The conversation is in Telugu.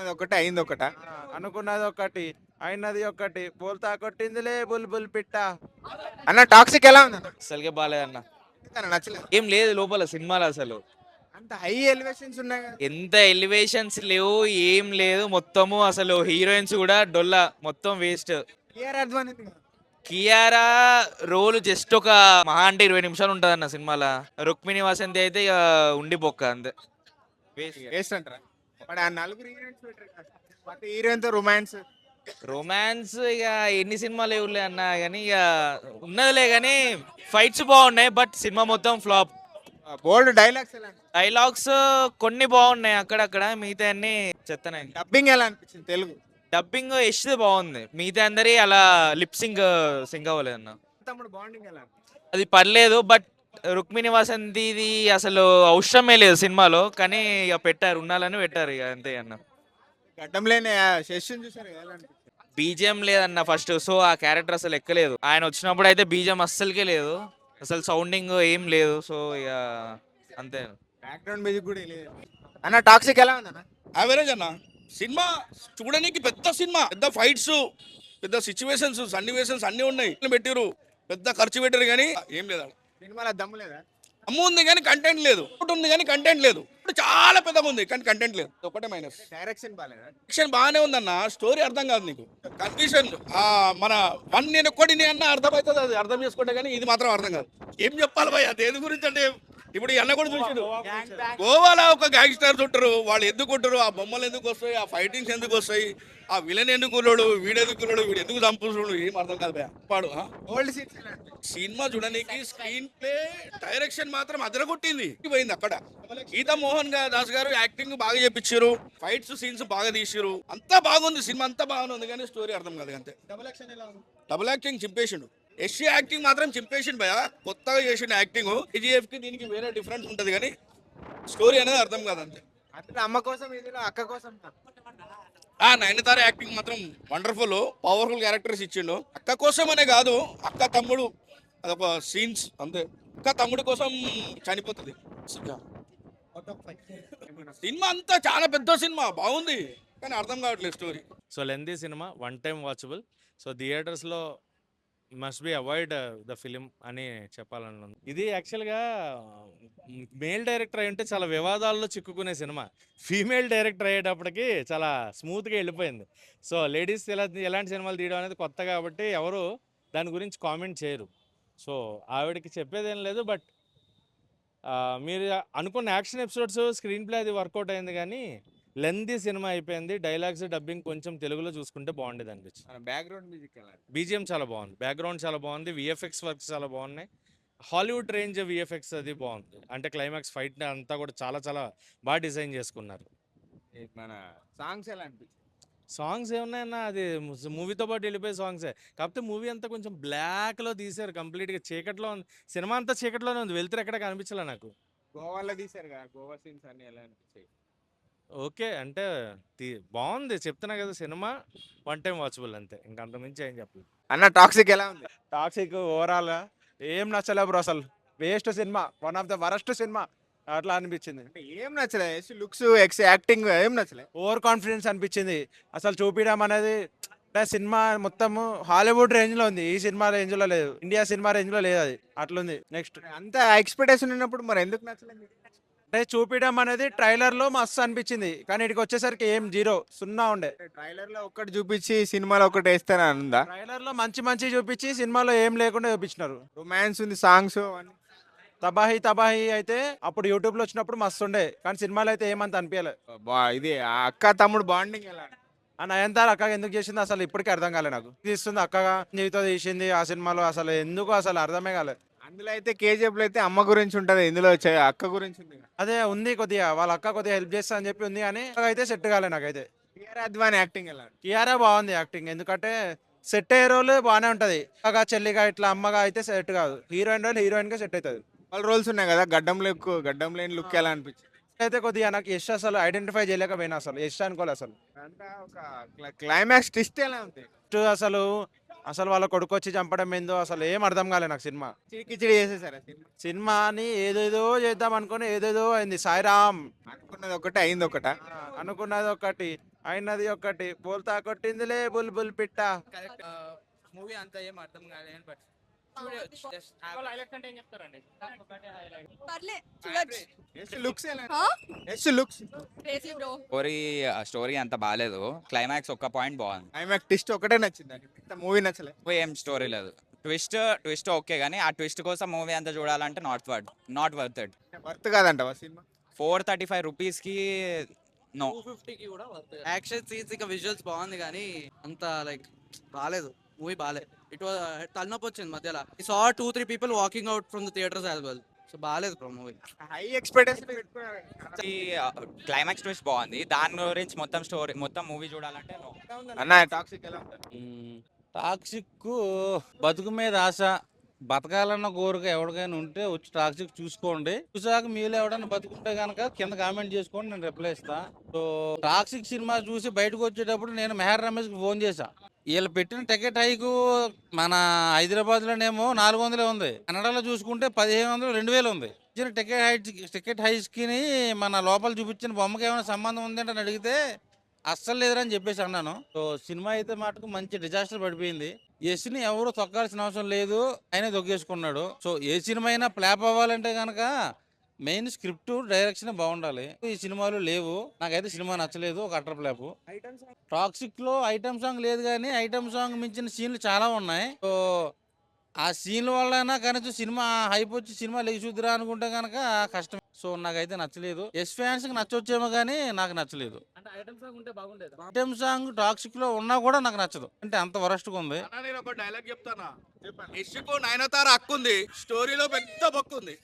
అనుకున్నది ఒకటి అయింది ఒకట. అనుకున్నది ఒకటి అయినది ఒకటి బోల్తా కొట్టిందిలే బుల్ పిట్ట. అన్న టాక్సిక్ ఎలా ఉంది అన్న? అసలుకే బాగాలేదన్న. ఎందుకన్నా నచ్చలేదు? ఏం లేదు లోపల సినిమాలో అసలు. అంత హై ఎలివేషన్స్ ఉన్నాయి కదా. ఎంత ఎలివేషన్స్ లేవు, ఏం లేదు. మొత్తము అసలు హీరోయిన్స్ కూడా డొల్ల, మొత్తం వేస్ట్. కేఆర్ అద్వాని ఉంది కదా. కియారా రోల్ జస్ట్ ఒక మహా అంటే 20 నిమిషాలు ఉంటుంది అన్న సినిమాలో. రుక్మిణి వసంతి అయితే ఇక ఉండిపోక్క అంతే. వేస్ట్ అంటారా? మరి ఆ నలుగురు హీరోయిన్స్ పెట్టారు కదా. ప్రతి హీరోయిన్ తో రొమాన్స్. రొమాన్స్ ఇక ఎన్ని సినిమాలు ఎవరులే అన్న కానీ ఇక ఉన్నదిలే కానీ ఫైట్స్ బాగున్నాయి, బట్ సినిమా మొత్తం ఫ్లాప్. బోల్డ్ డైలాగ్స్ ఎలా అనిపించింది? డైలాగ్స్ కొన్ని బాగున్నాయి, అక్కడక్కడ మిగతా అన్ని చెత్తనే. డబ్బింగ్ ఎలా అనిపించింది తెలుగు? డబ్బింగ్ యష్ది బాగుంది, మిగతా అందరి అలా లిప్ సింగ్ అవ్వలేదు అన్న. తమ్ముడు బాండింగ్ ఎలా అనిపించింది? అది పర్లేదు, బట్ రుక్మిణి వసంతిది అసలు అవసరమే లేదు సినిమాలో, కానీ ఇక పెట్టారు, ఉండాలని పెట్టారు ఇక అంతే అన్న. గడ్డం లేని సెషన్ చూసారు కదా, ఎలా అనిపించింది? బీజిఎం లేదన్న ఫస్ట్, సో ఆ క్యారెక్టర్ అసలు ఎక్కలేదు. ఆయన వచ్చినప్పుడు అయితే బీజిఎం అస్సలకే లేదు, అసలు సౌండింగ్ ఏం లేదు, సో ఇక అంతే. బ్యాక్గ్రౌండ్ మ్యూజిక్ కూడా లేదు. అన్న టాక్సిక్ ఎలా ఉంది అన్న? యావరేజ్ అన్న. సినిమా చూడడానికి పెద్ద సినిమా, పెద్ద ఫైట్స్, పెద్ద సిచ్యువేషన్స్, సన్నివేషన్స్ అన్నీ ఉన్నాయి. పెట్టిరు, పెద్ద ఖర్చు పెట్టారు కానీ ఏం లేదు. సినిమాలో దమ్ము లేదా? అమ్ము ఉంది కానీ కంటెంట్ లేదు, ఒకటి ఉంది కానీ కంటెంట్ లేదు. ఇప్పుడు చాలా పెద్దగా ఉంది కానీ కంటెంట్ లేదు, ఒకటే మైనస్. డైరెక్షన్ బాగాలేదా? యాక్షన్ బాగానే ఉందన్న, స్టోరీ అర్థం కాదు నీకు. కన్ఫ్యూషన్, మన వన్ నేను ఒక్కడిని అన్న అర్థమవుతుంది, అది అర్థం చేసుకుంటే కానీ ఇది మాత్రం అర్థం కాదు. ఏం చెప్పాలి భయ్, దేని గురించి అంటే ఇప్పుడు ఈ అన్న కూడా చూసాడు, గోవాలో ఒక గ్యాంగ్స్టర్స్ ఉంటారు, వాళ్ళు ఎందుకు ఉంటారు, ఆ బొమ్మలు ఎందుకు వస్తాయి, ఆ ఫైటింగ్స్ ఎందుకు వస్తాయి, ఆ విలన్ ఎందుకు ఉన్నాడు, వీడు ఎందుకు చంపుతున్నాడు, ఏం అర్థం కాదు భయ. పాడు ఓల్డ్ సీన్స్ ఎలా అనిపించింది? సినిమా చూడడానికి స్క్రీన్ ప్లే, డైరెక్షన్ మాత్రం అదరగొట్టింది పోయింది అక్కడ. గీతా మోహన్ దాస్ గారు యాక్టింగ్ బాగా చేపించారు, ఫైట్స్ సీన్స్ బాగా తీసారు, అంతా బాగుంది, సినిమా అంతా బాగానే ఉంది కానీ స్టోరీ అర్థం కాదు అంతే. డబుల్ యాక్టింగ్ చింపేసిండు, ఎస్సీ యాక్టింగ్ మాత్రం చింపేసిండు భయ. కొత్తగా చేసిన యాక్టింగ్ కేజీఎఫ్ కి దీనికి వేరే డిఫరెన్స్ ఉంటది కానీ స్టోరీ అనేది అర్థం కాదు అంతే. అతను అమ్మ కోసం, ఇదిలో అక్క కోసం. నయనతార యాక్టింగ్ మాత్రం వండర్ఫుల్, పవర్ఫుల్ క్యారెక్టర్స్ ఇచ్చిండు. అక్క కోసం అనే కాదు, అక్క తమ్ముడు అదొక సీన్స్ అంతే. అక్క తమ్ముడు కోసం చనిపోతుంది. సినిమా అంతా చాలా పెద్ద సినిమా, బాగుంది కానీ అర్థం కావట్లేదు story. So lengthy cinema, one time watchable. So థియేటర్స్లో must be avoid the film అని చెప్పాలని ఉంది. ఇది యాక్చువల్గా మేల్ డైరెక్టర్ అయి ఉంటే చాలా వివాదాల్లో చిక్కుకునే సినిమా, ఫీమేల్ డైరెక్టర్ అయ్యేటప్పటికి చాలా స్మూత్గా వెళ్ళిపోయింది. సో లేడీస్ ఎలాంటి సినిమాలు తీయడం అనేది కొత్త కాబట్టి ఎవరు దాని గురించి కామెంట్ చేయరు. సో ఆవిడకి చెప్పేదేం లేదు, బట్ మీరు అనుకున్న యాక్షన్ ఎపిసోడ్స్, స్క్రీన్ ప్లే అది వర్కౌట్ అయింది, కానీ లెందీ సినిమా అయిపోయింది. డైలాగ్స్, డబ్బింగ్ కొంచెం తెలుగులో చూసుకుంటే బాగుండేది అనిపించింది. బ్యాక్గ్రౌండ్ మ్యూజిక్ ఎలా? బీజిఎం చాలా బాగుంది, బ్యాక్గ్రౌండ్ చాలా బాగుంది, విఎఫ్ఎక్స్ వర్క్స్ చాలా బాగున్నాయి. హాలీవుడ్ రేంజ్ విఎఫ్ఎక్స్ అది బాగుంది, అంటే క్లైమాక్స్ ఫైట్ అంతా కూడా చాలా చాలా బాగా డిజైన్ చేసుకున్నారు. మన సాంగ్స్ ఎలా అనిపించింది? సాంగ్స్ ఏమున్నాయన్నా, అది మూవీతో పాటు వెళ్ళిపోయే సాంగ్సే. కాకపోతే మూవీ అంతా కొంచెం బ్లాక్లో తీశారు, కంప్లీట్గా చీకట్లో ఉంది. సినిమా అంతా చీకట్లోనే ఉంది, వెళ్తురు ఎక్కడ కనిపించలే నాకు. గోవాలో తీశారు కదా, గోవా సీన్స్ అన్ని ఎలా అనిపించాయి? ఓకే అంటే బాగుంది, చెప్తున్నా కదా, సినిమా వన్ టైం వాచబుల్ అంతే, ఇంకంత మించి ఏం చెప్పలేదు. అన్న టాక్సిక్ ఎలా ఉంది? టాక్సిక్ ఓవరాల్ ఏం నచ్చలే బ్రో, అసలు waste cinema, one of the worst cinema అట్లా అనిపించింది. అంటే ఏం నచ్చలే? లుక్స్, యాక్టింగ్ ఏం నచ్చలే? ఓవర్ కాన్ఫిడెన్స్ అనిపించింది అసలు చూపించడం అనేది. అంటే సినిమా మొత్తము హాలీవుడ్ రేంజ్లో ఉంది, ఈ సినిమా రేంజ్లో లేదు, ఇండియా సినిమా రేంజ్లో లేదు, అది అట్లుంది. నెక్స్ట్ అంత ఎక్స్పెక్టేషన్ ఉన్నప్పుడు మరి ఎందుకు నచ్చలేదు? అంటే చూపించడం అనేది ట్రైలర్లో మస్తు అనిపించింది, కానీ ఇక్కడికి వచ్చేసరికి ఏం జీరో, సున్నా ఉండే. ట్రైలర్ లో ఒక్కటి చూపించి సినిమాలో ఒకటి వేస్తారా ఉందా? ట్రైలర్లో మంచి చూపించి సినిమాలో ఏం లేకుండా చూపించినారు. రొమాన్స్ ఉంది, సాంగ్స్ తబాహి అయితే అప్పుడు యూట్యూబ్లో వచ్చినప్పుడు మస్తు ఉండే, కానీ సినిమాలో అయితే ఏమంత అనిపించలే. ఇది ఆ అక్క తమ్ముడు బాండింగ్ ఎలా? ఆ నయనతార అక్క ఎందుకు చేసింది అసలు ఇప్పటికీ అర్థం కాలే నాకు. తీస్తుంది అక్కగా జీవితం తీసింది ఆ సినిమాలో, అసలు ఎందుకు అసలు అర్థమే కాలే. అందులో అయితే కేజీఎఫ్ లో అయితే అమ్మ గురించి ఉంటది, ఇందులో అక్క గురించి ఉంది. అదే ఉంది, కొద్దిగా వాళ్ళ అక్క కొద్దిగా హెల్ప్ చేస్తా అని చెప్పి ఉంది, కానీ అయితే సెట్ కాలే నాకైతే. కేఆర్ అద్వాని యాక్టింగ్ ఎలా? కియారా బాగుంది యాక్టింగ్, ఎందుకంటే సెట్ అయ్యే రోల్ బాగానే ఉంటది. అక్కగా చెల్లిగా ఇట్లా అమ్మగా అయితే సెట్ కాదు, హీరోయిన్ గా సెట్ అవుతుంది. వాళ్ళ రోల్స్ ఉన్నాయి కదా, గడ్డం లేని లుక్ ఎలా అనిపించింది? అయితే కొద్దిగా నాకు యష్ అసలు ఐడెంటిఫై చేయలేకపోయినా, అసలు యష్ అనుకోలే అసలు. అంతా ఒక క్లైమాక్స్ ట్విస్ట్ ఎలా ఉంది? అసలు వాళ్ళ కొడుకు వచ్చి చంపడం ఏందో అసలు ఏం అర్థం కాలే నాకు సినిమా. కిచిడి చేసేసారా సినిమాని ఏదేదో చేద్దాం అనుకుని ఏదేదో అయింది. సాయిరామ్ అనుకున్నది ఒకటి అయింది ఒకట. అనుకున్నది ఒకటి అయినది ఒకటి బోల్తా కొట్టిందిలే బుల్ బుల్ పిట్ట. మూవీ అంతా ఏం అర్థం కాలేదు బట్ పర్లే చూడొచ్చు. ఎస్ లుక్స్ ఎలా హా? Yes looks crazy bro. Story అంత బాగాలేదు. క్లైమాక్స్ ఒక్క పాయింట్ బాగుంది. ఐమాక్ ట్విస్ట్ ఒకటే నచ్చింది మూవీ నచ్చలే. మూవీ ఏం స్టోరీ లేదు. ట్విస్ట్ ఓకే కానీ ఆ ట్విస్ట్ కోసం మూవీ అంతా చూడాలంటే నాట్ వర్త్ ఇట్. వర్త్ కాదంటవా సినిమా? 435 రూపీస్కి నో. 250కి కూడా యాక్షన్ సీన్స్ ఇంకా విజువల్స్ బాగుంది కానీ అంత లైక్ బాగాలేదు మూవీ బాగాలేదు. ఇట్ వాజ్ తలనొప్పి వచ్చింది మధ్యలో. ఈ సా 2-3 people walking out from the theatres as well. So బాగాలేదు బ్రో మూవీ. హై ఎక్స్పెక్టేషన్ పెట్టుకున్నారు. క్లైమాక్స్ ట్విస్ట్ బాగుంది. దాని గురించి మొత్తం మూవీ చూడాలంటే నో. అన్న టాక్సిక్ ఎలా ఉంటుంది? టాక్సిక్ బతుకు మీద ఆశ, బతకాలన్న కోరిక ఎవరికైనా ఉంటే వచ్చి టాక్సిక్ చూసుకోండి. చూసాక మీరు ఎవడన్నా బతుకుంటే కనుక కింద కామెంట్ చేసుకోండి, నేను రిప్లై ఇస్తా. సో టాక్సిక్ సినిమా చూసి బయటకు వచ్చేటప్పుడు నేను మెహర్ రమేష్కి ఫోన్ చేశా. వీళ్ళు పెట్టిన టికెట్ హైకు మన హైదరాబాద్లోనేమో 400 ఉంది, కన్నడలో చూసుకుంటే 1500 2000 ఉంది. ఇచ్చిన టికెట్ హైస్కి మన లోపల చూపించిన బొమ్మకి ఏమైనా సంబంధం ఉందంటే అని అడిగితే అస్సలు లేదని చెప్పేసి అన్నాను. సో సినిమా అయితే మటుకు మంచి డిజాస్టర్ పడిపోయింది. యశ్ని ఎవరు తొక్కాల్సిన అవసరం లేదు, ఆయనే తొక్కేసుకున్నాడు. సో ఏ సినిమా అయినా ఫ్లాప్ అవ్వాలంటే కనుక మెయిన్ స్క్రిప్ట్ డైరెక్షన్ బాగుండాలి. ఈ సినిమాలు లేవు. నాకైతే సినిమా నచ్చలేదు, ఒక అటర్ ఫ్లాప్. టాక్సిక్ లో ఐటమ్ సాంగ్ లేదు కానీ ఐటమ్ సాంగ్ మించిన సీన్లు చాలా ఉన్నాయి. సో ఆ సీన్ల వల్ల కనీసం సినిమా హైప్ వచ్చి సినిమా లెగిసుద్దిరా అనుకుంటే కనుక కష్టం. సో నాకైతే నచ్చలేదు. ఎస్ ఫ్యాన్స్ కి నచ్చొచ్చేమో కానీ నాకు నచ్చలేదు. ఐటమ్ సాంగ్ టాక్సిక్ లో ఉన్నా కూడా నాకు నచ్చదు, అంటే అంత వరస్ట్ గా ఉంది. నేను ఒక డైలాగ్ చెప్తానా? యశ్కు నయనతార హక్కు ఉంది, స్టోరీలో పెద్ద బొక్కు ఉంది.